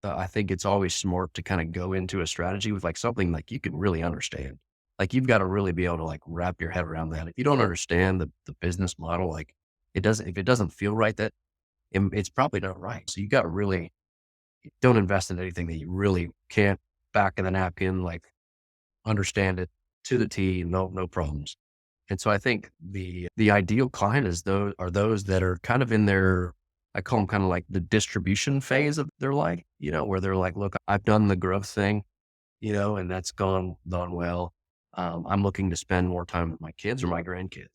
I think it's always smart to kind of go into a strategy with like something like you can really understand. Like you've got to really be able to like wrap your head around that. If you don't understand the business model, like if it doesn't feel right, it's probably not right. So you got to really don't invest in anything that you really can't back of the napkin, like understand it to the T, no problems. And so I think the ideal client are those that are kind of in their, I call them kind of like the distribution phase of their life, where they're like, look, I've done the growth thing, and that's gone well. I'm looking to spend more time with my kids or my grandkids.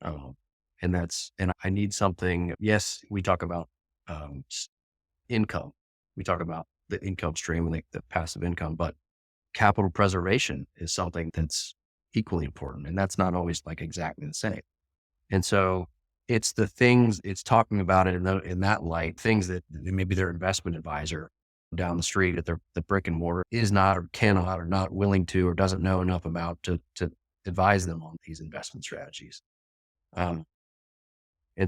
Um, and I need something. Yes, we talk about income. We talk about the income stream and the passive income, but capital preservation is something that's equally important. And that's not always like exactly the same. And so it's talking about it in that light, things that maybe their investment advisor down the street at the brick and mortar is not or cannot or not willing to or doesn't know enough about to advise them on these investment strategies. Um,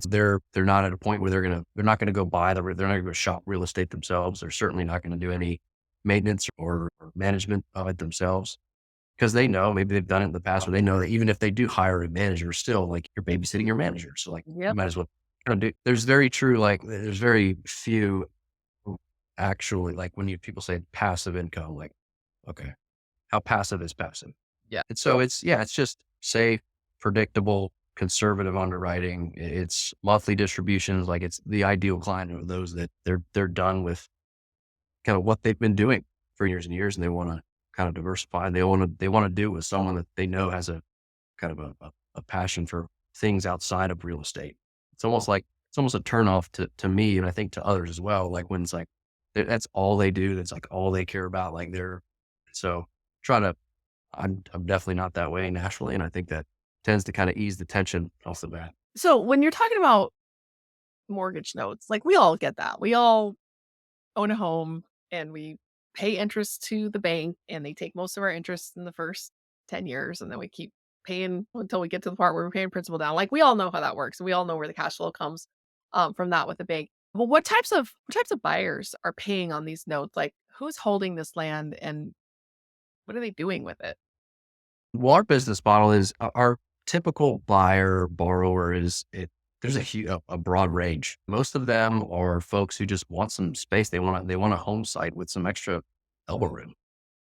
they're not at a point where they're not gonna go they're not gonna go shop real estate themselves. They're certainly not gonna do any maintenance or management of it themselves because they know maybe they've done it in the past, or they know that even if they do hire a manager, still like you're babysitting your manager. So like you Yep. might as well kind of do. There's very true like there's very few who actually like when people say passive income, like okay, how passive is passive? Yeah. And so it's just safe, predictable, conservative underwriting. It's monthly distributions. Like it's the ideal client of those that they're done with kind of what they've been doing for years and years, and they want to kind of diversify. And they want to do it with someone that they know has a kind of a passion for things outside of real estate. It's almost a turnoff to me, and I think to others as well. Like when it's like that's all they do, that's like all they care about. Like they're so trying to. I'm definitely not that way naturally, and I think that tends to kind of ease the tension off the bat. So when you're talking about mortgage notes, like we all get that. We all own a home and we pay interest to the bank and they take most of our interest in the first 10 years and then we keep paying until we get to the part where we're paying principal down. Like we all know how that works. We all know where the cash flow comes from that with the bank. But what types of buyers are paying on these notes? Like who's holding this land and what are they doing with it? Well, our business model is our typical buyer or borrower is it. There's a broad range. Most of them are folks who just want some space. They want a home site with some extra elbow room,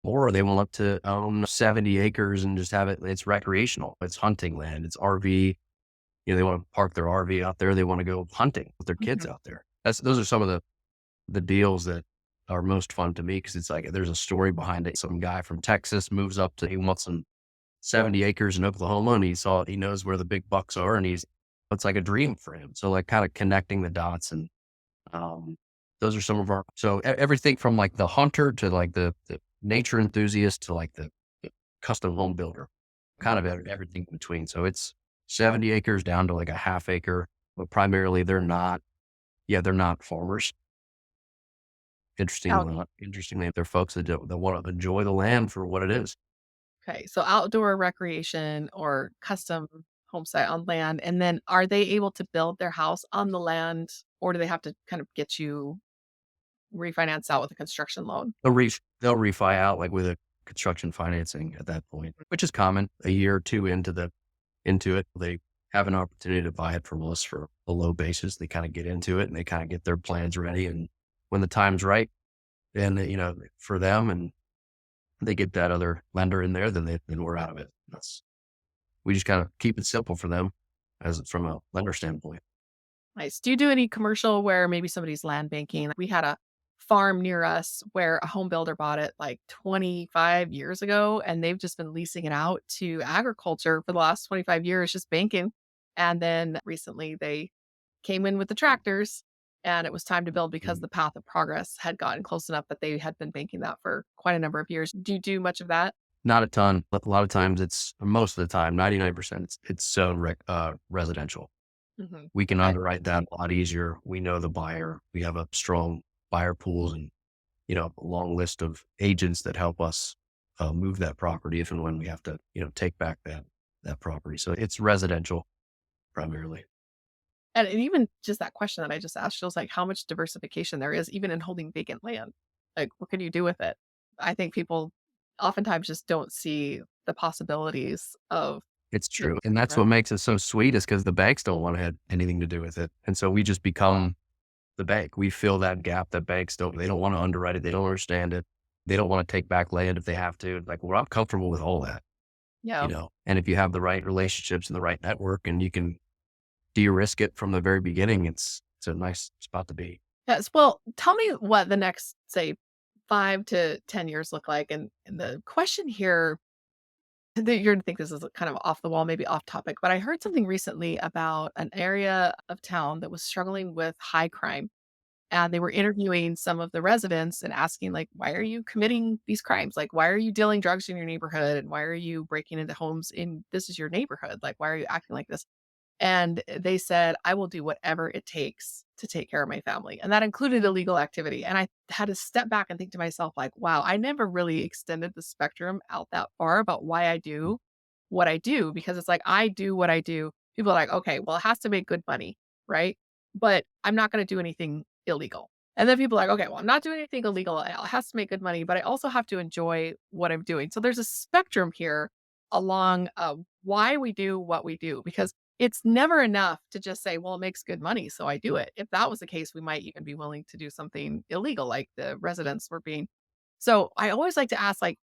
or they want up to own 70 acres and just have it. It's recreational. It's hunting land. It's RV. They want to park their RV out there. They want to go hunting with their kids Mhm. out there. Those are some of the deals that are most fun to me because it's like there's a story behind it. Some guy from Texas moves up to he wants some 70 acres in Oklahoma and he knows where the big bucks are and it's like a dream for him. So like kind of connecting the dots and um, those are some of everything from like the hunter to like the nature enthusiast to like the custom home builder, kind of everything in between. So it's 70 acres down to like a half acre, but primarily they're not farmers. Out Interestingly, they're folks that want to enjoy the land for what it is. Okay, so outdoor recreation or custom home site on land, and then are they able to build their house on the land, or do they have to kind of get you refinanced out with a construction loan? They'll refi out like with a construction financing at that point, which is common. A year or two into it, they have an opportunity to buy it from us for a low basis. They kind of get into it and they kind of get their plans ready. And when the time's right, then for them, and they get that other lender in there, then we're out of it. We just kind of keep it simple for them as from a lender standpoint. Nice. Do you do any commercial where maybe somebody's land banking? We had a farm near us where a home builder bought it like 25 years ago, and they've just been leasing it out to agriculture for the last 25 years, just banking. And then recently they came in with the tractors and it was time to build because Mm. the path of progress had gotten close enough that they had been banking that for quite a number of years. Do you do much of that? Not a ton, but a lot of times most of the time, 99%, it's residential. Hmm. We can Okay. underwrite that a lot easier. We know the buyer. We have a strong buyer pools and, a long list of agents that help us move that property if and when we have to, take back that property. So it's residential primarily. And even just that question that I just asked shows like how much diversification there is even in holding vacant land. Like, what can you do with it? I think people oftentimes just don't see the possibilities of It's the true. And that's different. what makes it so sweet is because the banks don't want to have anything to do with it. And so we just become the bank. We fill that gap that they don't want to underwrite it. They don't understand it. They don't want to take back land if they have to. Like, well, I'm comfortable with all that, Yeah. and if you have the right relationships and the right network and you can de-risk it from the very beginning, it's a nice spot to be. Yes. Well, tell me what the next, say, 5 to 10 years look like. And the question here that you're gonna think this is kind of off the wall, maybe off topic, but I heard something recently about an area of town that was struggling with high crime. And they were interviewing some of the residents and asking, like, why are you committing these crimes? Like, why are you dealing drugs in your neighborhood? And why are you breaking into homes in this is your neighborhood? Like, why are you acting like this? And they said, I will do whatever it takes to take care of my family. And that included illegal activity. And I had to step back and think to myself, like, wow, I never really extended the spectrum out that far about why I do what I do, because it's like I do what I do. People are like, okay, well, it has to make good money, right? But I'm not going to do anything illegal. And then people are like, okay, well, I'm not doing anything illegal. It has to make good money, but I also have to enjoy what I'm doing. So there's a spectrum here along why we do what we do, because it's never enough to just say, well, it makes good money, so I do it. If that was the case, we might even be willing to do something illegal like the residents were being. So I always like to ask, like,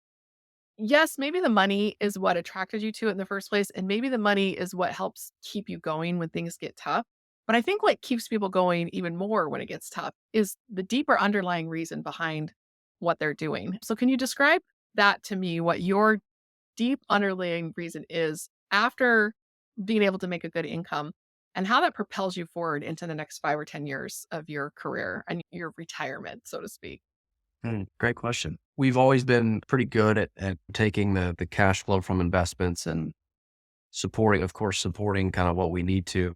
yes, maybe the money is what attracted you to it in the first place, and maybe the money is what helps keep you going when things get tough. But I think what keeps people going even more when it gets tough is the deeper underlying reason behind what they're doing. So can you describe that to me, what your deep underlying reason is after being able to make a good income and how that propels you forward into the next 5 or 10 years of your career and your retirement, so to speak. Great question. We've always been pretty good at taking the cash flow from investments and supporting, of course, supporting kind of what we need to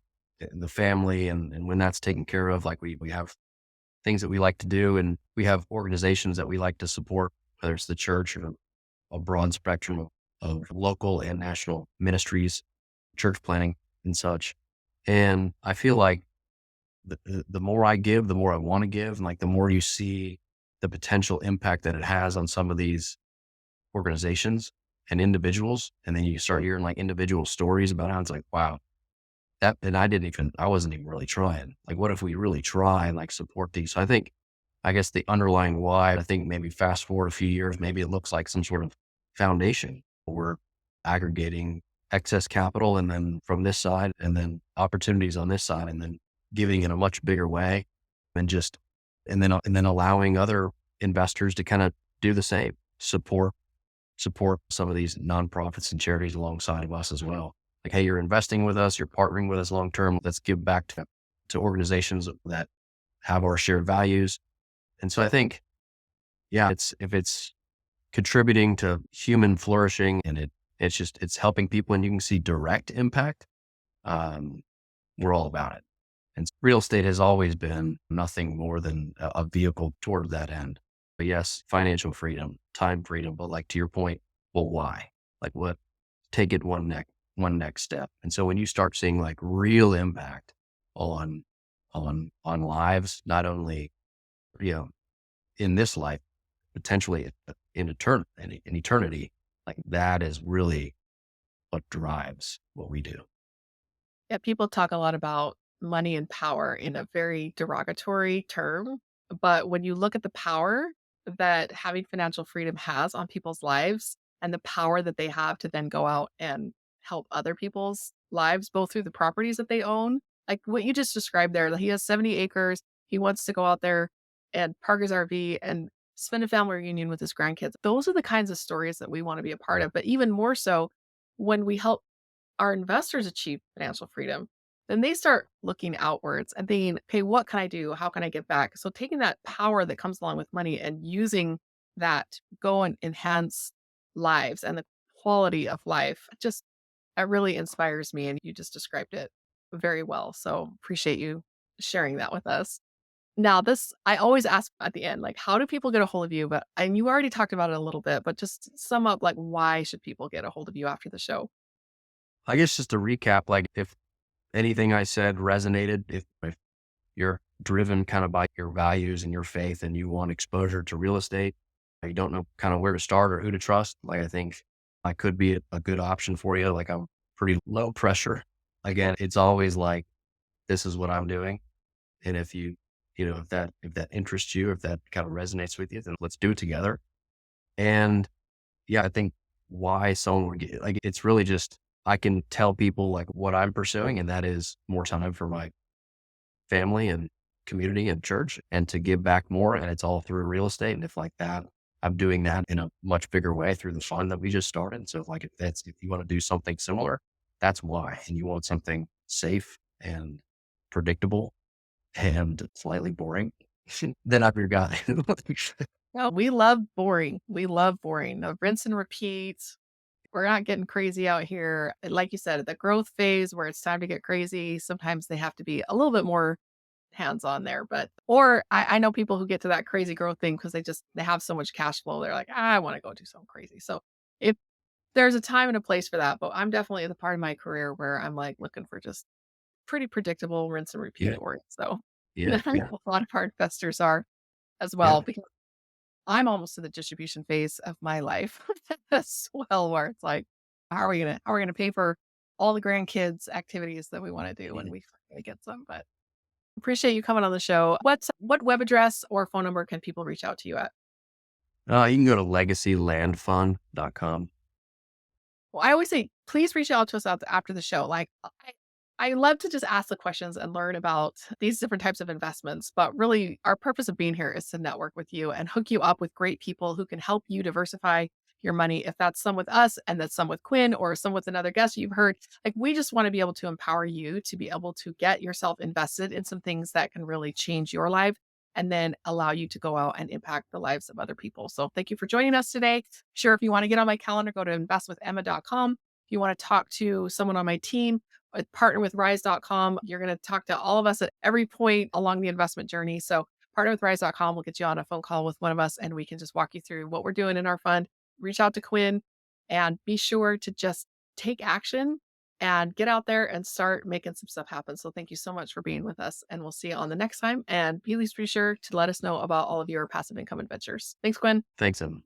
the family. And when that's taken care of, like we have things that we like to do and we have organizations that we like to support, whether it's the church or a broad spectrum of local and national ministries, church planning and such. And I feel like the more I give, the more I want to give. And like the more you see the potential impact that it has on some of these organizations and individuals. And then you start hearing like individual stories about how it's like, wow, that, and I wasn't even really trying. Like, what if we really try and like support these? So I guess the underlying why, I think maybe fast forward a few years, maybe it looks like some sort of foundation. We're aggregating excess capital and then from this side and then opportunities on this side and then giving in a much bigger way and just, and then allowing other investors to kind of do the same, support some of these nonprofits and charities alongside of us as well. Like, hey, you're investing with us, you're partnering with us long term. Let's give back to organizations that have our shared values. And so I think, yeah, if it's contributing to human flourishing and it's helping people and you can see direct impact, um, we're all about it. And real estate has always been nothing more than a vehicle toward that end. But yes, financial freedom, time freedom. But like to your point, well, why? Like what? Take it one next step. And so when you start seeing like real impact on on lives, not only you know in this life, potentially in eternity, like that is really what drives what we do. Yeah, people talk a lot about money and power in a very derogatory term. But when you look at the power that having financial freedom has on people's lives and the power that they have to then go out and help other people's lives, both through the properties that they own, like what you just described there, like he has 70 acres. He wants to go out there and park his RV and spend a family reunion with his grandkids. Those are the kinds of stories that we want to be a part of. But even more so when we help our investors achieve financial freedom, then they start looking outwards and thinking, okay, what can I do? How can I give back? So taking that power that comes along with money and using that to go and enhance lives and the quality of life, just that really inspires me. And you just described it very well. So appreciate you sharing that with us. Now, this I always ask at the end, like, how do people get a hold of you? But and you already talked about it a little bit, but just sum up like why should people get a hold of you after the show? I guess just to recap, like if anything I said resonated, if you're driven kind of by your values and your faith and you want exposure to real estate, you don't know kind of where to start or who to trust, like I think I could be a good option for you. Like I'm pretty low pressure. Again, it's always like, this is what I'm doing. And if if that interests you, if that kind of resonates with you, then let's do it together. And yeah, I think why someone would get like, it's really just, I can tell people like what I'm pursuing, and that is more time for my family and community and church and to give back more. And it's all through real estate. And if like that, I'm doing that in a much bigger way through the fund that we just started. So like if you want to do something similar, that's why. And you want something safe and predictable and slightly boring, then I'm your guy. No, we love boring. We love boring. No rinse and repeat. We're not getting crazy out here. Like you said, the growth phase where it's time to get crazy, sometimes they have to be a little bit more hands on there. But or I know people who get to that crazy growth thing because they have so much cash flow. They're like, I want to go do something crazy. So if there's a time and a place for that, but I'm definitely at the part of my career where I'm like looking for just pretty predictable rinse and repeat Yeah. boring. So Yeah. I Yeah. know a lot of our investors are as Yeah. well because I'm almost to the distribution phase of my life as well, where it's like, how are we gonna pay for all the grandkids activities that we want to do when we finally get some? But appreciate you coming on the show. What web address or phone number can people reach out to you at? You can go to legacylandfund.com. Well, I always say, please reach out to us after the show. Like, I love to just ask the questions and learn about these different types of investments. But really, our purpose of being here is to network with you and hook you up with great people who can help you diversify your money. If that's some with us and that's some with Quinn or some with another guest you've heard, like we just want to be able to empower you to be able to get yourself invested in some things that can really change your life and then allow you to go out and impact the lives of other people. So thank you for joining us today. Sure, if you want to get on my calendar, go to investwithemma.com. If you want to talk to someone on my team, partnerwithrise.com. You're going to talk to all of us at every point along the investment journey. So partnerwithrise.com will get you on a phone call with one of us and we can just walk you through what we're doing in our fund. Reach out to Quinn and be sure to just take action and get out there and start making some stuff happen. So thank you so much for being with us and we'll see you on the next time. And please be sure to let us know about all of your passive income adventures. Thanks, Quinn. Thanks, Em.